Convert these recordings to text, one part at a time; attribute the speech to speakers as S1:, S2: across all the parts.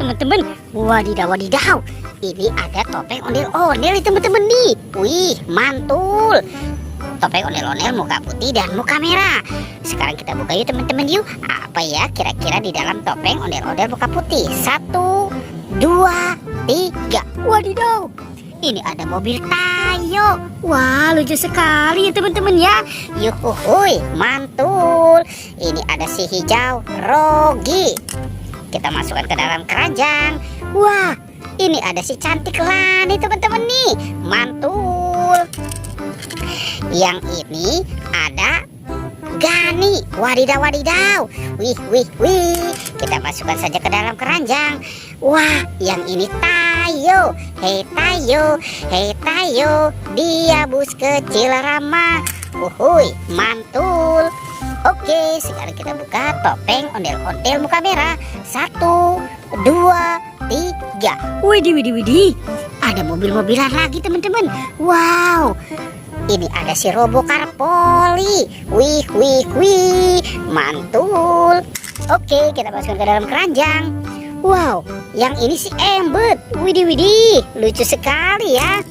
S1: teman-teman. Wadidaw, wadidaw. Ini ada topeng ondel-ondel teman-teman nih. Wih, mantul. Topeng ondel-ondel muka putih dan muka merah. Sekarang kita buka yuk teman-teman yuk. Apa ya kira-kira di dalam topeng ondel-ondel muka putih? 1, 2, 3. Wadidaw. Ini ada mobil Tayo. Wah, lucu sekali ya teman-teman ya. Yuhuhuy, mantul. Ini ada si hijau Rogi. Kita masukkan ke dalam keranjang. Wah, ini ada si cantik Lani teman-teman nih. Mantul. Yang ini ada Gani. Wadidaw, wadidaw. Wih, wih, wih. Kita masukkan saja ke dalam keranjang. Wah, yang ini Tayo. Hei Tayo, hei Tayo. Dia bus kecil ramah. Uhuy, mantul. Oke, sekarang kita buka topeng ondel-ondel muka merah. 1, 2, 3. Widih, widih, widih. Ada mobil-mobilan lagi teman-teman. Wow. Ini ada si Robokar Poli. Wih, wih, wih. Mantul. Oke, kita masukkan ke dalam keranjang. Wow, yang ini si Embet. Widih, widih. Lucu sekali ya.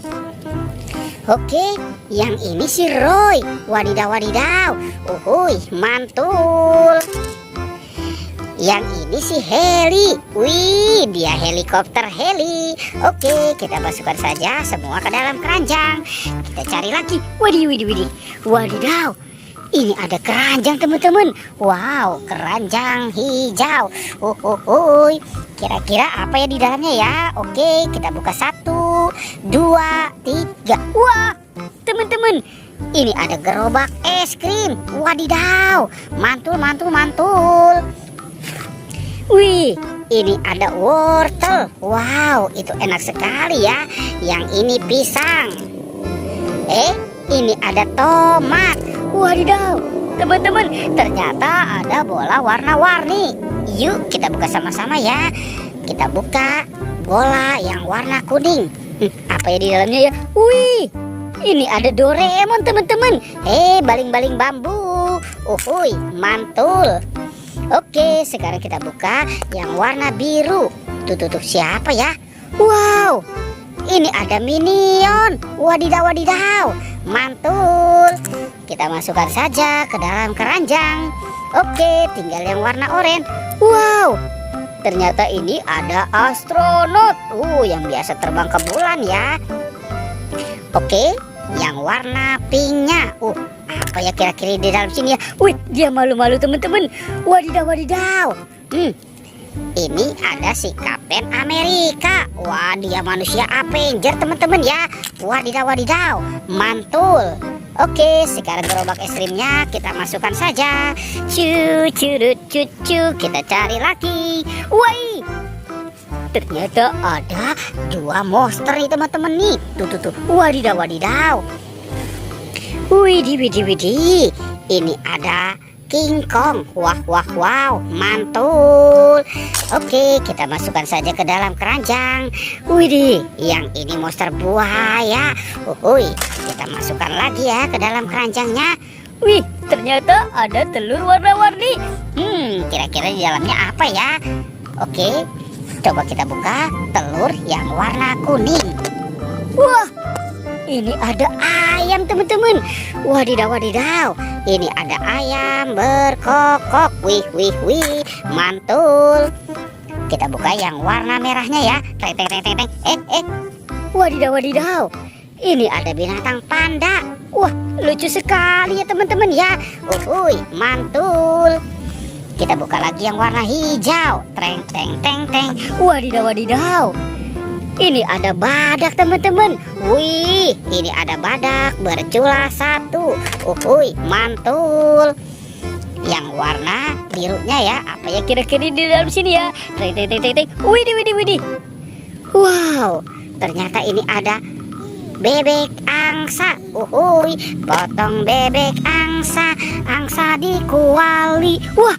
S1: Oke, yang ini si Roy. Wadidaw, wadidaw. Uhuy, mantul. Yang ini si Heli. Wih, dia helikopter Heli. Oke, kita masukkan saja semua ke dalam keranjang. Kita cari lagi. Widih, widih, widih. Wadidaw. Ini ada keranjang teman-teman. Wow, keranjang hijau. Kira-kira apa ya di dalamnya ya? Oke, kita buka 1, 2, 3. Wah, teman-teman. Ini ada gerobak es krim. Wadidaw. Mantul, mantul, mantul. Wih, ini ada wortel. Wow, itu enak sekali ya. Yang ini pisang. Ini ada tomat. Wadidaw, teman-teman, ternyata ada bola warna-warni. Yuk kita buka sama-sama ya. Kita buka bola yang warna kuning. Apa ya di dalamnya ya? Wih, ini ada Doraemon teman-teman. Baling-baling bambu. Uhuy, mantul. Oke, sekarang kita buka yang warna biru. Tuh, siapa ya? Wow, ini ada Minion. Wadidaw, wadidaw. Mantul. Kita masukkan saja ke dalam keranjang. Oke, tinggal yang warna oranye. Wow, ternyata ini ada astronot. Yang biasa terbang ke bulan ya. Oke, yang warna pinknya. Apa ya kira-kira di dalam sini ya? Wih, dia malu-malu teman-teman. Wadidaw, wadidaw. Ini ada si Kapten Amerika. Wah, dia manusia Avenger teman-teman ya. Wadidaw, wadidaw. Mantul. Oke, sekarang gerobak es krimnya kita masukkan saja. Cucu. Kita cari lagi. Woi, ternyata ada 2 monster nih teman-teman nih. Tuh. Wadidaw, wadidaw. Widih, widih, widih. Ini ada King Kong. Wow, mantul. Oke, kita masukkan saja ke dalam keranjang. Widih, yang ini monster buaya. Kita masukkan lagi ya ke dalam keranjangnya. Wih, ternyata ada telur warna-warni. Kira-kira di dalamnya apa ya? Oke, coba kita buka telur yang warna kuning. Wah, ini ada ayam teman-teman. Wadidaw, wadidaw. Ini ada ayam berkokok. Wih, mantul. Kita buka yang warna merahnya ya. Teng. Wadidaw, wadidaw. Ini ada binatang panda. Wah, lucu sekali ya teman-teman ya. Mantul. Kita buka lagi yang warna hijau. Teng. Wadidaw, wadidaw. Ini ada badak teman-teman. Wih, ini ada badak bercula 1. Mantul. Yang warna birunya ya. Apa ya kira-kira di dalam sini ya? Teng. Widih. Wow, ternyata ini ada bebek angsa. Potong bebek angsa di kuali. Wah,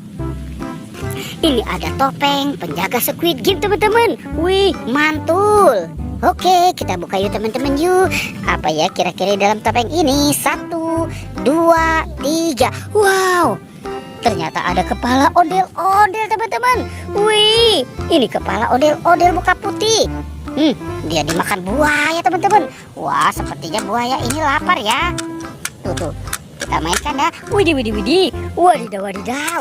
S1: ini ada topeng penjaga Squid Game teman-teman. Wih, mantul. Oke, kita buka yuk teman-teman yuk. Apa ya kira-kira dalam topeng ini? 1, 2, 3. Wow, ternyata ada kepala ondel-ondel teman-teman. Wih, ini kepala ondel-ondel muka putih. Dia dimakan buaya teman-teman. Wah, sepertinya buaya ini lapar ya. Tuh, kita mainkan ya. Widih. Wadidaw.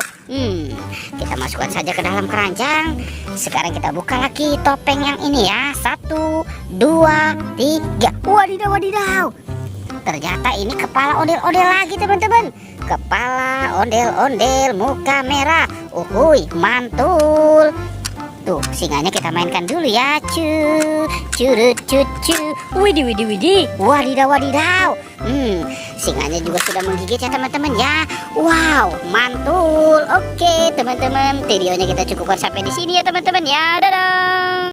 S1: Kita masukkan saja ke dalam keranjang. Sekarang kita buka lagi topeng yang ini ya. 1, 2, 3. Wadidaw. Ternyata ini kepala ondel-ondel lagi teman-teman. Kepala ondel-ondel muka merah. Uhuy, mantul. Tuh, singanya kita mainkan dulu ya. Curut. Widih. Wadidaw. Singanya juga sudah menggigit ya teman-teman ya. Wow, mantul. Oke teman-teman, videonya kita cukupkan sampai di sini ya teman-teman ya. Dadah.